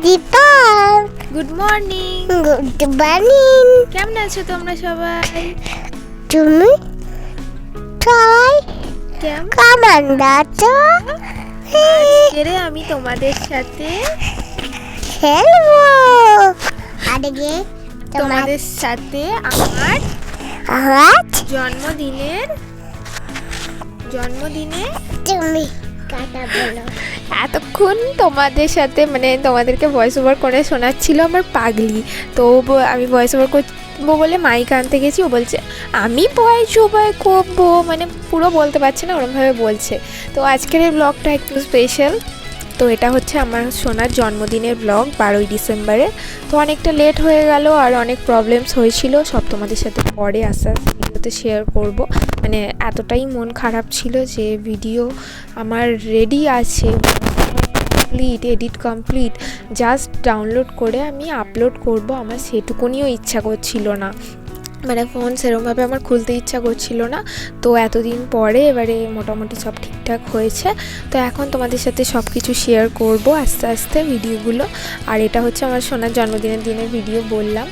Dipak good morning. Good morning. কেমন আছো তোমরা সবাই? তুমি সবাই কেমন আছো? আজকে আমি তোমাদের সাথে খেলবো। আজকে তোমাদের সাথে আমার আজ জন্মদিনে তুমি কাটা বলো। এতক্ষণ তোমাদের সাথে তোমাদেরকে ভয়েস ওভার করে শোনাচ্ছিল আমার পাগলি। তো আমি ভয়েস ওভার করবো বলে মাইক আনতে গেছি, ও বলছে আমি ভয়েস ওভার করবো, পুরো বলতে পারছে না, ওরমভাবে বলছে। তো আজকের এই ব্লগটা একটু স্পেশাল। তো এটা হচ্ছে আমার সোনার জন্মদিনের ব্লগ 12ই ডিসেম্বরে। তো অনেকটা লেট হয়ে গেল আর অনেক প্রবলেমস হয়েছিল, সব তোমাদের সাথে পরে আস্তে আস্তে ভিডিওতে শেয়ার করব। এতটাই মন খারাপ ছিল যে ভিডিও আমার রেডি আছে, এডিট কমপ্লিট, জাস্ট ডাউনলোড করে আমি আপলোড করব, আমার সেটুকুনিও ইচ্ছা করছিল না। ফোন সেরকমভাবে আমার খুলতে ইচ্ছা করছিল না। তো এতদিন পরে এবারে মোটামুটি সব ঠিকঠাক হয়েছে। তো এখন তোমাদের সাথে সব কিছু শেয়ার করব আস্তে আস্তে ভিডিওগুলো। আর এটা হচ্ছে আমার সোনার জন্মদিনের দিনের ভিডিও বললাম।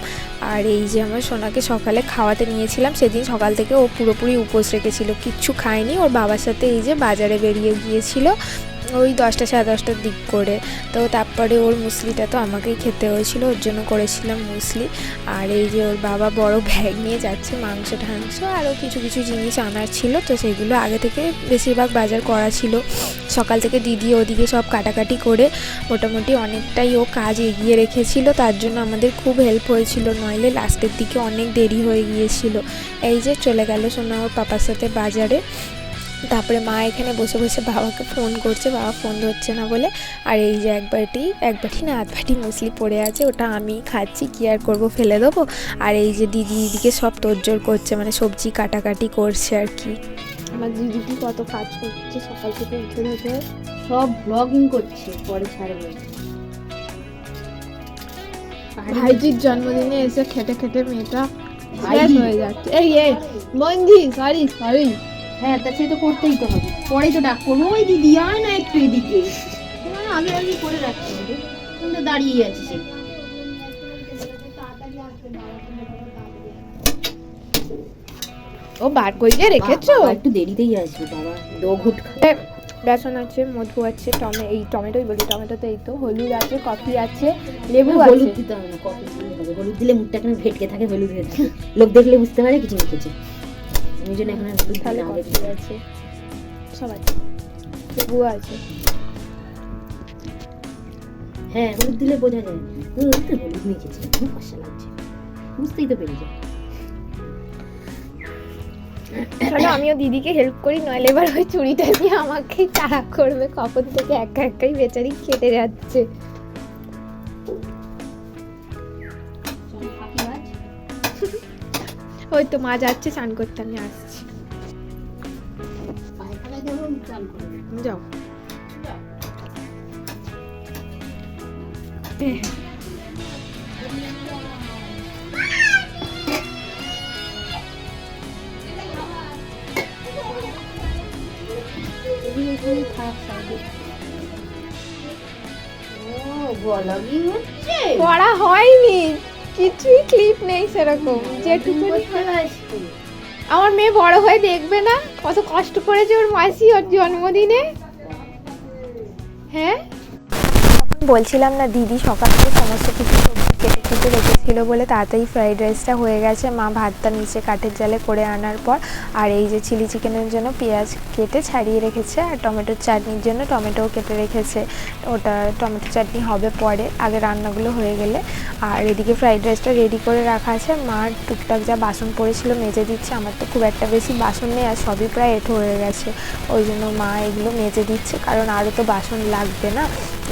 আর এই যে আমার সোনাকে সকালে খাওয়াতে নিয়েছিলাম, সেদিন সকাল থেকে ও পুরোপুরি উপোস রেখেছিল, কিচ্ছু খায়নি। ওর বাবার সাথে এই যে বাজারে বেরিয়ে গিয়েছিল ওই 10টা সাড়ে 10টার দিক করে। তো তারপরে ওর মুসলিটা তো আমাকেই খেতে হয়েছিল, ওর জন্য করেছিলাম মুসলি। আর এই যে ওর বাবা বড় ব্যাগ নিয়ে যাচ্ছে, মাংস ঠাংস আরও কিছু কিছু জিনিস আনার ছিল, তো সেগুলো আগে থেকে বেশিরভাগ বাজার করা ছিল। সকাল থেকে দিদি ওদিকে সব কাটাকাটি করে মোটামুটি অনেকটাই ও কাজ এগিয়ে রেখেছিল, তার জন্য আমাদের খুব হেল্প হয়েছিল, নইলে লাস্টের দিকে অনেক দেরি হয়ে গিয়েছিল। এই যে চলে গেল সোনা ওর পাপার সাথে বাজারে। তারপরে মা এখানে বসে বসে বাবাকে ফোন করছে, বাবা ফোন ধরছে না বলে। আর এই যে এক বাটি না 8 বাটি মুসলি পড়ে আছে, ওটা আমি খাচ্ছি, কি আর করবো, ফেলে দেবো। আর এই যে দিদিকে সব তোড়জোড় করছে, সবজি কাটাকাটি করছে আর কি। আমার দিদি কত কাজ করছে সকাল থেকে উঠে উঠে, সব ব্লগিং করছে, পরে ছাড়বে। ভাইজির জন্মদিনে এসে খেটে খেটে মেয়েটা শেষ হয়ে যাচ্ছে। এই বন্ধি সরি হ্যাঁ, তা সে তো করতেই তো হবে, পরেই তো ডাক করবো, ওই দিদি আয় না একটু এদিকে, আগে আগে করে রাখতে হবে, তুমি তো দাঁড়িয়ে আছি সে। ও বার করে রেখেছো? একটু দেরিতেই আসবে বাবা, দোঘুট বেসন আছে, মধু আছে, টমেটোই বলি, টমেটোতে এই তো হলুদ আছে, কফি আছে, লেবু আছে। হলুদ দিতে হবে না, কফি হবে, হলুদ দিলে মুখটা কেন ভেটকে থাকে, হলুদ লোক দেখলে বুঝতে পারে কিছু মেখেছে, ওই জন্য এখন হলুদ তাহলে কফি আছে, সব আছে, লেবু আছে। হ্যাঁ, হলুদ দিলে বোঝা যায় হলুদ মেখেছে, খুব কষ্ট লাগছে, বুঝতেই তো পেরে যায়। চলো আমিও দিদিকে হেল্প করি, নইলে এবার ওই চুড়িটা দিয়ে আমাকেই তাড়া করবে, কখন থেকে একাই বেচারি কেটে যাচ্ছে। ওই তো মা যাচ্ছে চান করতে, আমি আসছি। যাও। পড়া হয়নি, কিছুই ক্লিপ নেই সেরকম, যেটুকু আমার মেয়ে বড় হয়ে দেখবে না কত কষ্ট করেছে ওর মাসি ওর জন্মদিনে। হ্যাঁ, বলছিলাম না দিদি সকাল থেকে সমস্ত কিছু সবজি কেটে রেখেছিল বলে তাড়াতাড়ি ফ্রাইড রাইসটা হয়ে গেছে, মা ভাতটা নিচে কাঠের জালে করে আনার পর। আর এই যে চিলি চিকেনের জন্য পেঁয়াজ কেটে ছাড়িয়ে রেখেছে, আর টমেটোর চাটনির জন্য টমেটোও কেটে রেখেছে, ওটা টমেটো চাটনি হবে পরে, আগে রান্নাগুলো হয়ে গেলে। আর এদিকে ফ্রাইড রাইসটা রেডি করে রাখা আছে, মার টুকটাক যা বাসন পড়েছিল মেজে দিচ্ছে, আমার তো খুব একটা বেশি বাসন নেই আর সবই প্রায় এঁঠো হয়ে গেছে, ওই জন্য মা এগুলো মেজে দিচ্ছে, কারণ আরও তো বাসন লাগবে না,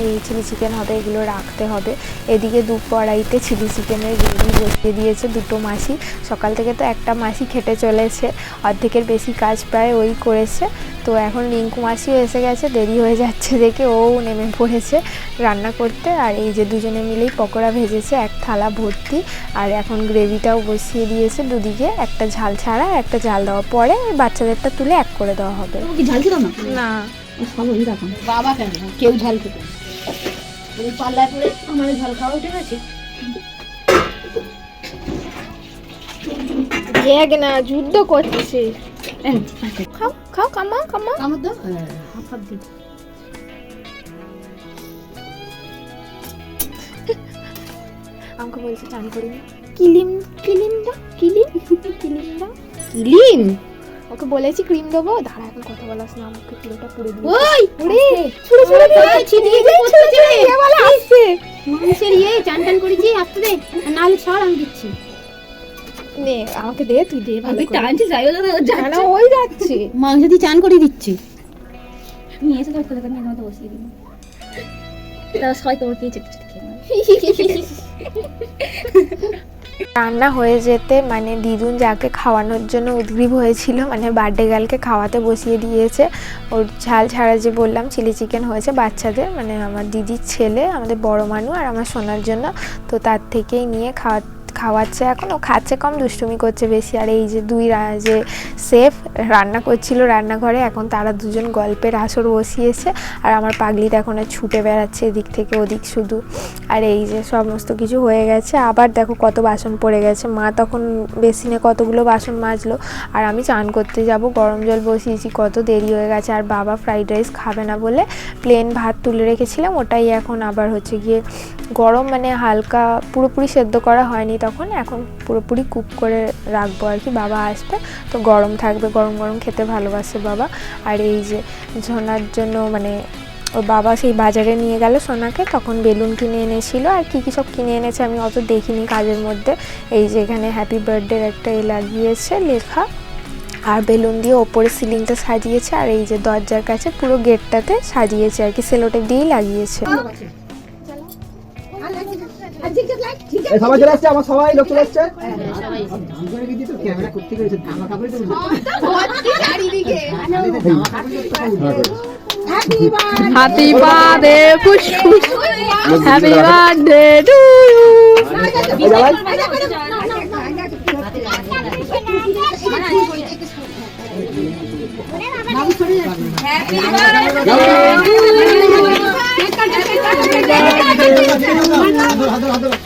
এই চিলি চিকেন হবে, এগুলো রাখতে হবে। এদিকে 2 কড়াইতে চিলি চিকেনের রেডি বসিয়ে দিয়েছে 2টো মাসি, সকাল থেকে তো একটা মাসি খেটে চলেছে, অর্ধেকের বেশি কাজ প্রায় ওই করেছে। তো এখন রিঙ্কু মাসিও এসে গেছে, দেরি হয়ে যাচ্ছে দেখে ও নেমে পড়েছে রান্না করতে। আর এই যে দুজনে মিলেই পকোড়া ভেজেছে 1 থালা ভর্তি, আর এখন গ্রেভিটাও বসিয়ে দিয়েছে দুদিকে, একটা ঝাল ছাড়া একটা ঝাল দেওয়া, পরে বাচ্চাদেরটা তুলে 1 করে দেওয়া হবে। ঝাল ছিল না? না, সব ওই রকম। বাবা কেন কেউ ঝাল খেতে ওই পাল্লায় পড়ে আমার ঝাল খাওয়া উঠে গেছে। এক না যুদ্ধ করছে। খাও খাও, কামাও কামাও। আমার দাও, হাফ হাফ দিই। আমাকে বলছে চান করিনি, কিলিম কিলিম দাও, কিলিম কিলিম দাও। কিলিম ওকে বলেছি ক্রিম দেবো, দাঁড়া এখন কথা বলাস না, আমাকে পুরোটা পুরো দিবি। ওই ওরে ছুড়ে ছুড়ে ওই ছিটিয়ে দিয়ে করতেছে রে। দিয়ে বলে আসছে। মানুষের চান টান করেছি, আসতে দে, আর নাহলে ছাড়, আমি দিচ্ছি। নে আমাকে দে, তুই দে ভালো করে। টানছি যাই না ওই যাচ্ছে। মাংস দিয়ে চান করে দিচ্ছি। নিয়ে এসে তোর কোলে নিয়ে আমাকে বসিয়ে দিবি। তাও সবাই তোমার কি চেটে চেটে খেয়ে রান্না হয়ে যেতে মানে দিদুন যাকে খাওয়ানোর জন্য উদ্গ্রীব হয়েছিল, মানে বার্থডে গার্লকে খাওয়াতে বসিয়ে দিয়েছে। ওর ঝাল ছাড়া যে বললাম চিলি চিকেন হয়েছে বাচ্চাদের, মানে আমার দিদির ছেলে, আমাদের বড় মানু আর আমার সোনার জন্য। তো তার থেকেই নিয়ে খাওয়াচ্ছে এখন। ও খাচ্ছে কম, দুষ্টুমি করছে বেশি। আর এই যে যে শেফ রান্না করছিল রান্নাঘরে, এখন তারা দুজন গল্পের আসর বসিয়েছে। আর আমার পাগলিটা এখন ছুটে বেড়াচ্ছে এদিক থেকে ওদিক শুধু। আর এই যে সমস্ত কিছু হয়ে গেছে। আবার দেখো কত বাসন পড়ে গেছে। মা তখন বেসিনে কতগুলো বাসন মাজলো, আর আমি চান করতে যাব, গরম জল বসিয়েছি, কত দেরি হয়ে গেছে। আর বাবা ফ্রাইড রাইস খাবে না বলে প্লেন ভাত তুলে রেখেছিলাম, ওটাই এখন আবার হচ্ছে গিয়ে গরম, মানে হালকা পুরোপুরি সেদ্ধ করা হয়নি তখন, এখন পুরোপুরি কুক করে রাখবো আর কি। বাবা আসবে তো গরম থাকবে, গরম গরম খেতে ভালোবাসে বাবা। আর এই যে সোনার জন্য মানে ওর বাবা সেই বাজারে নিয়ে গেল সোনাকে, তখন বেলুন কিনে এনেছিল আর কী কী সব কিনে এনেছে আমি অত দেখিনি কাজের মধ্যে। এই যে এখানে হ্যাপি বার্থডের একটা লাগিয়েছে লেখা, আর বেলুন দিয়ে ওপরে সিলিংটা সাজিয়েছে। আর এই যে দরজার কাছে পুরো গেটটাতে সাজিয়েছে আর কি, সেলোটেপ দিয়েই লাগিয়েছে। সবাই চলে আসছে, আমার সবাই লোক চলে আসছে। Happy birthday Pushpu, happy birthday to you.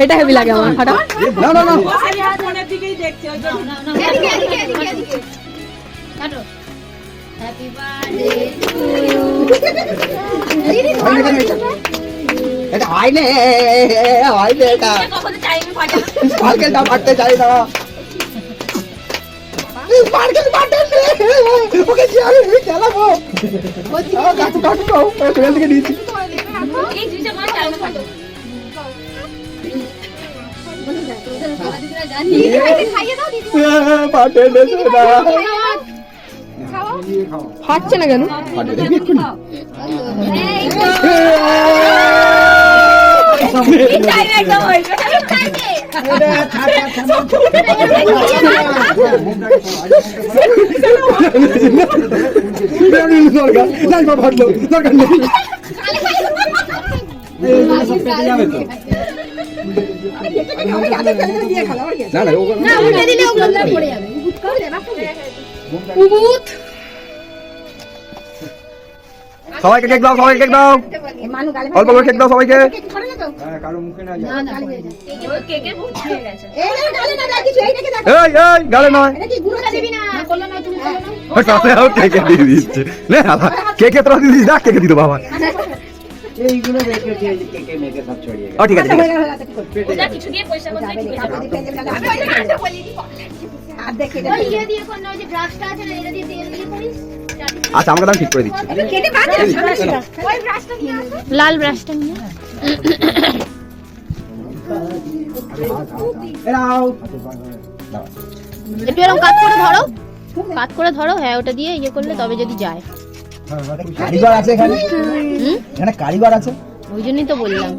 এটা হেভি লাগে আমার। হাঁটা না না না, এটা হয় না, হয় না, এটা পার্কেলটা ফাটতে চাই না, পার্কেল ফাটে ওকে কি আমি খেলাবো, কাটু কাটু ওখান থেকে নিয়েছি। ফাটছে না কেন? সবাইকে কেক দাও, সবাইকে কেক দাও, অল্প করে কেক দাও সবাইকে। এই এই গালে নয়, কেকে দিয়ে দিচ্ছে, কেকে তোরা দিয়ে দিস না, কেকে দিত বাবা। এইগুলো ঠিক আছে, আচ্ছা আমাকে দাম ঠিক করে দিচ্ছি। লাল ব্রাশটা নিয়ে একটু এরকম কাট করে ধরো, কাট করে ধরো। হ্যাঁ ওটা দিয়ে ইয়ে করলে তবে যদি যায়। কারিগর আছে এখানে, এখানে কারিগর আছে, ওই জন্যই তো বললাম।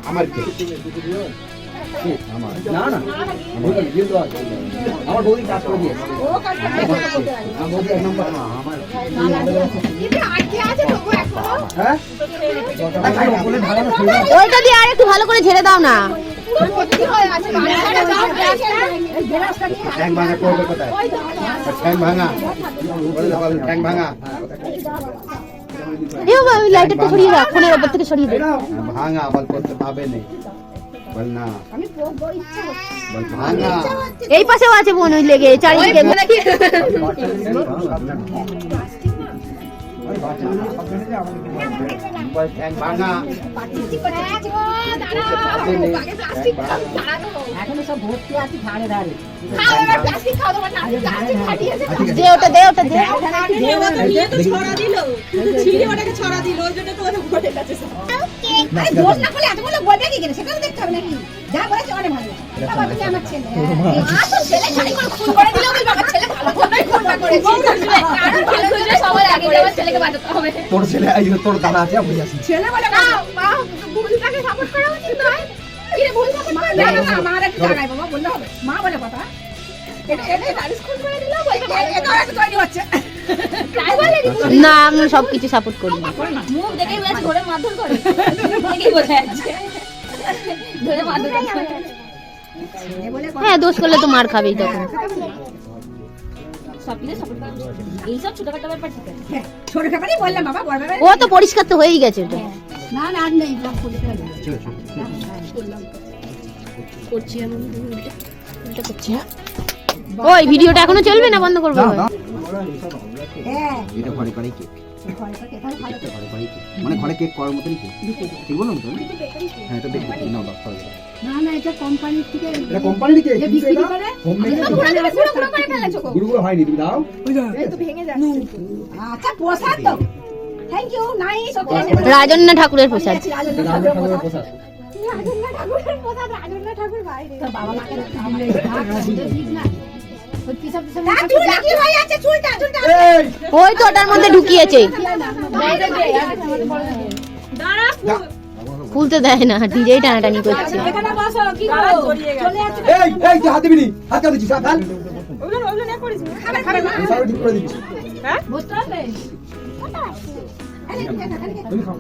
আমার না না আমার বৌদি কাজ করে দিয়েছে, ওইটা দিয়ে আর একটু ভালো করে ঝেড়ে দাও না। ট্যাঙ্ক ভাঙা করবে কোথায়? ট্যাঙ্ক ভাঙা ট্যাঙ্ক ভাঙা লাইটারটা সরিয়ে রাখ, ফোনের ওপর থেকে সরিয়ে দে। ভাঙা বল করতে পাবে না বল না বল ভাঙা এই পাশেও আছে বোন, ওই লেগে চারিদিকে বল ট্যাঙ্ক ভাঙা দে ওটা, দে ওটা, দে। তোর ছেলে তোর দাদা আছে আমি আছি না, আমি সবকিছু সাপোর্ট করি না। হ্যাঁ, দোষ করলে তো মার খাবেই তখন। ও তো পরিষ্কার তো হয়েই গেছে ওটা। ওই ভিডিওটা এখনো চলবে না, বন্ধ করবো? এটা ঘরে করে কেক মানে ঘরে কেক করার মতনই কেক, ঠিক বললাম তো? হ্যাঁ, এটা দেখি নাও দাও করে এটা কোম্পানির কেক, গুড়গুড়ো হয়নি, তুমি দাও। রাজন্না ঠাকুরের প্রসাদ। ওই তো ওটার মধ্যে ঢুকিয়েছে, খুলতে দেয় না, ডিজে টানাটানি করছে। এই এই তুই হাত দিবি নি, হাত কেন দিছিস? হাত সারা ঠিক করে দিচ্ছি। তুমি খাও।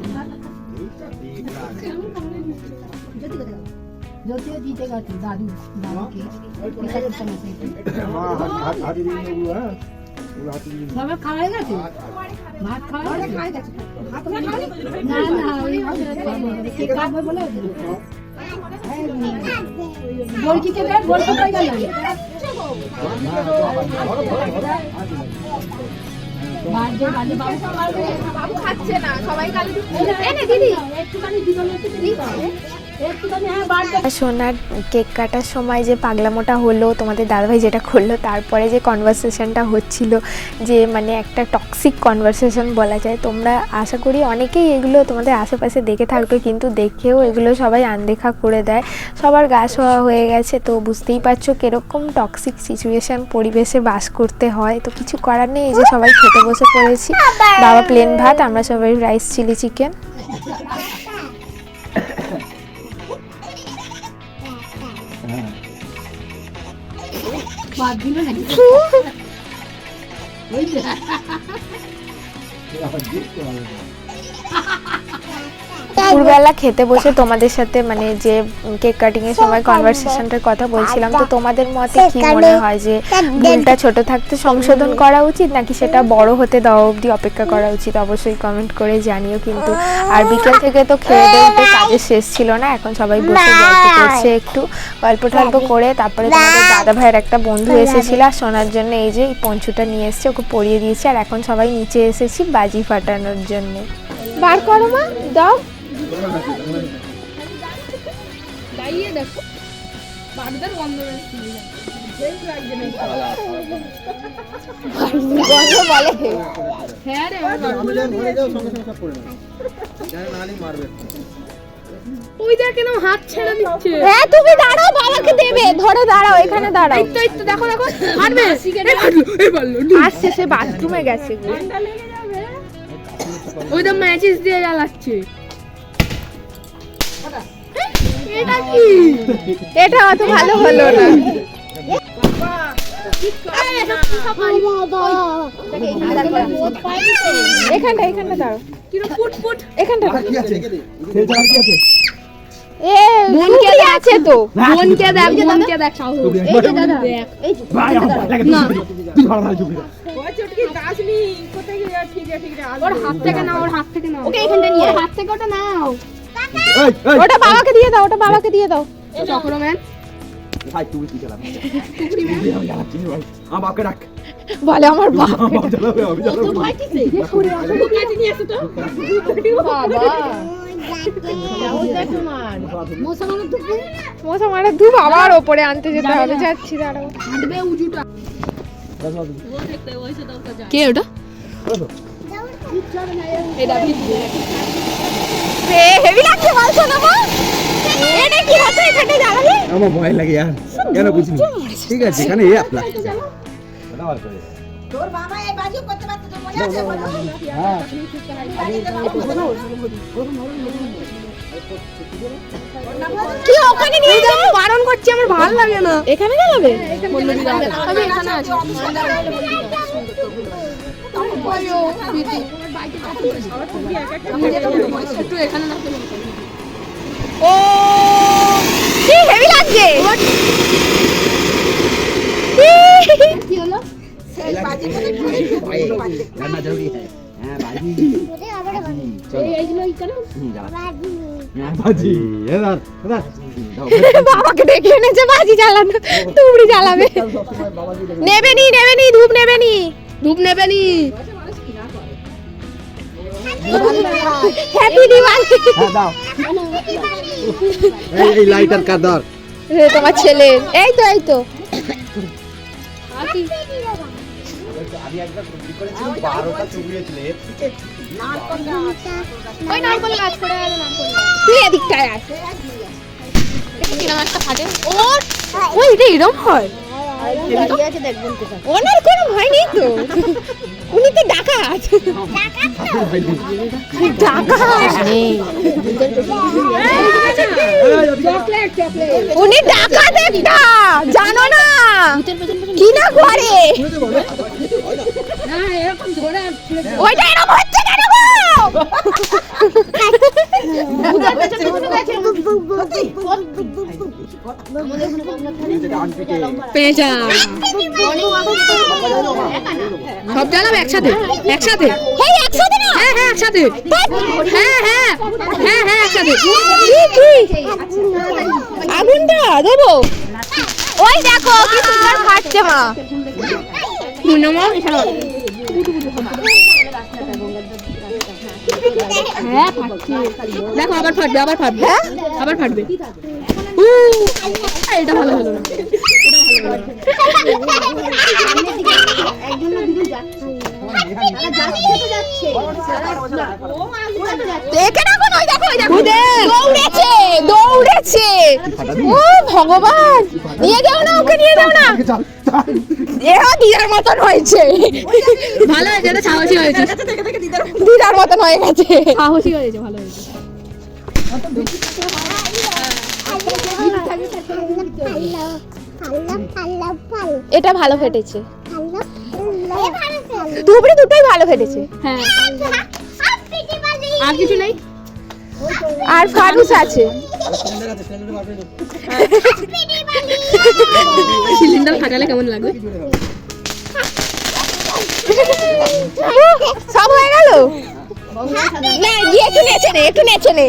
সোনার কেক কাটার সময় যে পাগলামোটা হলো, তোমাদের দাদাভাই যেটা করলো, তারপরে যে কনভারসেশনটা হচ্ছিল, যে মানে একটা টক্সিক কনভারসেশন বলা যায়। তোমরা আশা করি অনেকেই এগুলো তোমাদের আশেপাশে দেখে থাকবে, কিন্তু দেখেও এগুলো সবাই আনদেখা করে দেয়। সবার গা শোয়া হয়ে গেছে, তো বুঝতেই পারছো কীরকম টক্সিক সিচুয়েশান পরিবেশে বাস করতে হয়। তো কিছু করার নেই, এই যে সবাই খেতে বসে পড়েছি। বাবা প্লেন ভাত, আমরা সবাই রাইস চিলি চিকেন। দুপুরবেলা খেতে বসে তোমাদের সাথে মানে যে কেক কাটিং এর সময় কনভারসেশনটার কথা বলছিলাম, তো তোমাদের মতে কি মনে হয় যে ভুলটা ছোট থাকতে সংশোধন করা উচিত, নাকি সেটা বড় হতে দেওয়া অবধি অপেক্ষা করা উচিত? অবশ্যই কমেন্ট করে জানিও কিন্তু। আর বিকেল থেকে তো খেয়ে দিয়ে কাজের শেষ ছিল না, এখন সবাই বসে গল্প করছে, একটু গল্প টল্প করে। তারপরে তোমাদের দাদা ভাইয়ের একটা বন্ধু এসেছিল আর শোনার জন্য এই যে পঞ্চুটা নিয়ে এসছে, ওকে পরিয়ে দিয়েছে। আর এখন সবাই নিচে এসেছি বাজি ফাটানোর জন্য। বার করো মা, দাও। ওই দেখেন হাত ছেড়ে দিচ্ছে। হ্যাঁ, তুমি দাঁড়াও, বাবাকে দেবে, ধরে দাঁড়াও, এখানে দাঁড়াও। এই তো দেখো দেখো, মারবে। আসছে, সে বাথরুমে গেছে। ওই তো ম্যাচেস দিয়ে জ্বালাচ্ছে। এটা কি? এটা অত ভালো হলো না। এখানটা দাঁড়াও, ফুট ফুট এখানটা। কি আছে? খেলতে আর কি আছে? বোনকে আছে তো বোনকে দেখ সাহস। এই যে দাদা দেখ, এই যে ভাই আমার ভয় লাগে, তুই ভালো ভালো চুপ করে। ওর হাত থেকে নাও, ওর হাত থেকে নাও, ওকে এখানটা নিয়ে আয়। হাত থেকে ওটা নাও। এই এই ওটা বাবাকে দিয়ে দাও, ওটা বাবাকে দিয়ে দাও। চক্রম্যান ভাই তুই কি চালাবি? আমি চালাচ্ছি না ভাই, আমার বাপকে ডাক। বলে আমার বাপ। আমার বাপ চালাবে, আমি চালাবো না। ভয় কিসে? কাছে নিয়ে আসো তো। বাবা মশা মারা ধুপ আবার ওপরে আনতে যেতে হবে, যাচ্ছি দাঁড়াও। হাঁটবে উজুটা। কে ওটা? হেভি লাগছে বল শোনাবো। এটা কি হচ্ছে এখানে জ্বালালে? আমার ভয় লাগে यार, কেন বুঝিনি? ঠিক আছে, এখানে এই আপলা। তোর বাবা এই বাজি করতে পারতো তো মজা আছে বলো হ্যাঁ কি ওখানে নিয়ে যাও, বারণ করছি, আমার ভালো লাগে না। এখানে জ্বালাবে? আমি এখানে আছি। একটু এখানে না। ও কি হেভি লাগছে। কি হলো? সেই বাজি করে भाई करना जरूरी है। हां बाजी এইগুলো এখানে हां बाजी इधर বাবাকে ডেকে এনেছে বাজি জ্বালানো, তুবড়ি জ্বালাবে। নেবে নি ধূপ নেবে নি। ধূপ নেবে নি। হ্যাপি দিওয়ালি। हां दाओ এই লাইটার কাদার রে তোমার ছেলে, এই তো আমি একবার চুরি করেছিলাম 12টা চুরিয়েছিলে। ওই নারকল গাছ করে আলো নারকল। তুই এদিকটায় আয়। কিরম একটা ফাটে। ওই এটা এরকম হয়? ওনার কোনো ভয় নেই তো, উনি তো ডাকাত। উনি ডাকাত একটা, জানো না কি না করে। ওইটা এরকম হচ্ছে কেন গো? পেঁচা সব জ্বালাবে একসাথে একসাথে। এই একসাথে না? হ্যাঁ হ্যাঁ একসাথে। হ্যাঁ হ্যাঁ হ্যাঁ হ্যাঁ একসাথে। কি আগুনটা দেবো? ওই দেখো কি সুন্দর ফাটছে মা। হ্যাঁ ফাটছে। দেখো আবার ফাটবে, আবার ফাটবে, আবার ফাটবে। এটা ভালো হলো না। দেখে না কোন, ওই দেখো দৌড়েছে। ও ভগবান, নিয়ে যাও না ওকে, নিয়ে যাও না। এও দিদার মতন হয়েছে, ভালো হয়েছে, এটা সাহসী হয়েছে, দিদার মতন হয়ে গেছে। সাহসী হয়েছে, ভালো হয়েছে। এটা ভালো ফেটেছে, ধুবড়ি দুটোই ভালো ফেটেছে। হ্যাঁ আর কিছু নেই। আর ফানুস আছে। সিলিন্ডার ফাটালে কেমন লাগবে? সব হয়ে গেল না, একটু নেচে নে।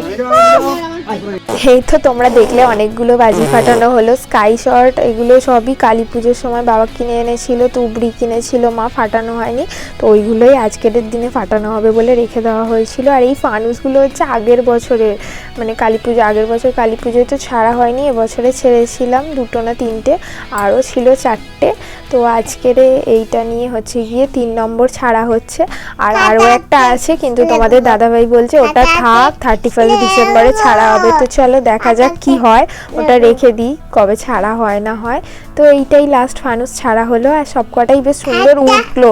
এই তো তোমরা দেখলে অনেকগুলো বাজি ফাটানো হলো, স্কাই শট, এগুলো সবই কালী পুজোর সময় বাবা কিনে এনেছিল, তুবড়ি কিনেছিল মা, ফাটানো হয়নি, তো ওইগুলোই আজকের দিনে ফাটানো হবে বলে রেখে দেওয়া হয়েছিল। আর এই ফানুসগুলো হচ্ছে আগের বছরের, মানে কালী পুজো, আগের বছর কালী পুজোয় তো ছাড়া হয়নি, এবছরে ছেড়েছিলাম 2টো না 3টে, আরও ছিল 4টে। তো আজকের এইটা নিয়ে হচ্ছে গিয়ে 3 নম্বর ছাড়া হচ্ছে। আর আরও একটা আছে, কিন্তু তোমাদের দাদাভাই বলছে ওটা থাক, 31 ডিসেম্বরে ছাড়া হবে। তো চলো দেখা যাক কি হয়, ওটা রেখে দিই, কবে ছাড়া হয় না হয়। তো এইটাই লাস্ট ফানুস ছাড়া হলো, আর সবকটাই বেশ সুন্দর উঠলো।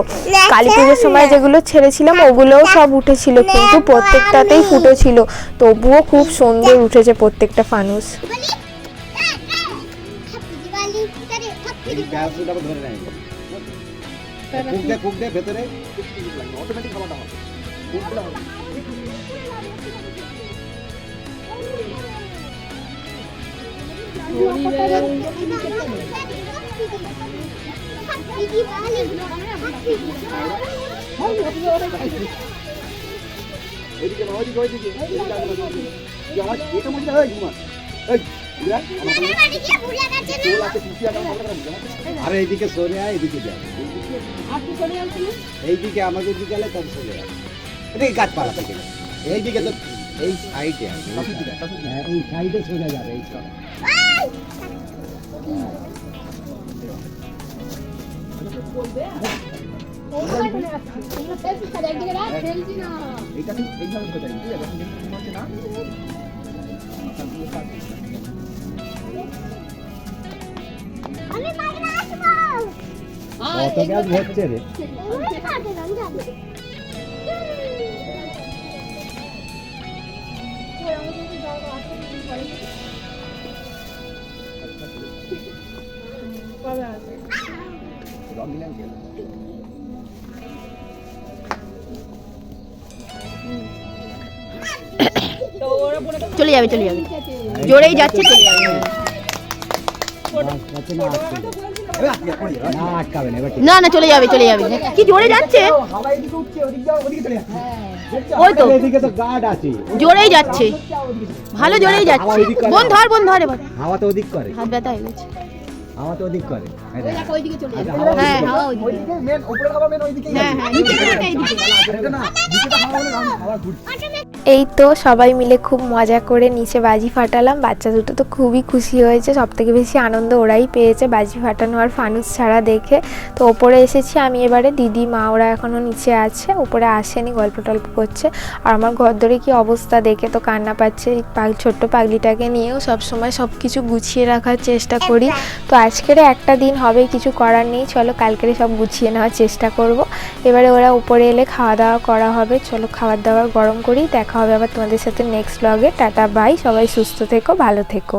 কালী পুজোর সময় যেগুলো ছেড়েছিলাম ওগুলোও সব উঠেছিল, কিন্তু প্রত্যেকটাতেই ফুটেছিল, তবুও খুব সুন্দর উঠেছে প্রত্যেকটা ফানুস। কুক দে ভেতরে অটোমেটিক খাওয়াটা হবে। ওইদিকে না, ওইদিকে ওইদিকে আমার এটা মধ্যে হয় ঘুমা এই বুড়া আমার চোল আছে পিছিয়ে আটা আরে এইদিকে সরে আয় এইদিকে যা এইদিকে আমাদের দিকে গেলে তখন চলে যায় এদিকে গাছপালা থেকে এইদিকে তো এই সাইডে হ্যাঁ এই সাইডে সোজা যাবে এই সব এইটা ঠিক এইভাবে সোজা যাবে যখন দেখতে হচ্ছে না আমি বাইরে আসবো কত গাছ হচ্ছে রে চলে যাবে জোরেই যাচ্ছে চলে যাবে না আটকাবে না এবার না না চলে যাবে কি জোরে যাচ্ছে হাওয়া এদিকে উঠছে ওদিকে যাও ওদিকে চলে যাচ্ছে ওই তো এদিকে তো গার্ড আছে জোরেই যাচ্ছে ভালো জোরেই যাচ্ছে বোন ধর এবার হাওয়া তো ওদিক করে হাত ব্যথা হয়ে গেছে হাওয়া তো ওদিক করে ওইদিকে চলে যাবে হ্যাঁ হাওয়া ওইদিকে ওইদিকে মেন উপরে হাওয়া মেন ওইদিকে হ্যাঁ নিচে না এইদিকে এটা না নিচে তো হাওয়া হলে হাওয়া ঘুরছে এই তো সবাই মিলে খুব মজা করে নিচে বাজি ফাটালাম। বাচ্চা দুটো তো খুবই খুশি হয়েছে, সবথেকে বেশি আনন্দ ওরাই পেয়েছে বাজি ফাটানো আর ফানুস ছাড়া দেখে। তো ওপরে এসেছি আমি এবারে, দিদি মা ওরা এখনও নিচে আছে, উপরে আসেনি, গল্প টল্প করছে। আর আমার ঘর ধরে কি অবস্থা দেখে তো কান্না পাচ্ছে। ছোট্ট পাগলিটাকে নিয়েও সবসময় সব কিছু গুছিয়ে রাখার চেষ্টা করি। তো আজকের একটা দিন হবে, কিছু করার নেই, চলো কালকেরে সব গুছিয়ে নেওয়ার চেষ্টা করব। এবারে ওরা উপরে এলে খাওয়া দাওয়া করা হবে, চলো খাবার দাবার গরম করি। দেখা হবে আবার তোমাদের সাথে নেক্সট ব্লগে। টাটা বাই, সবাই সুস্থ থেকো, ভালো থেকো।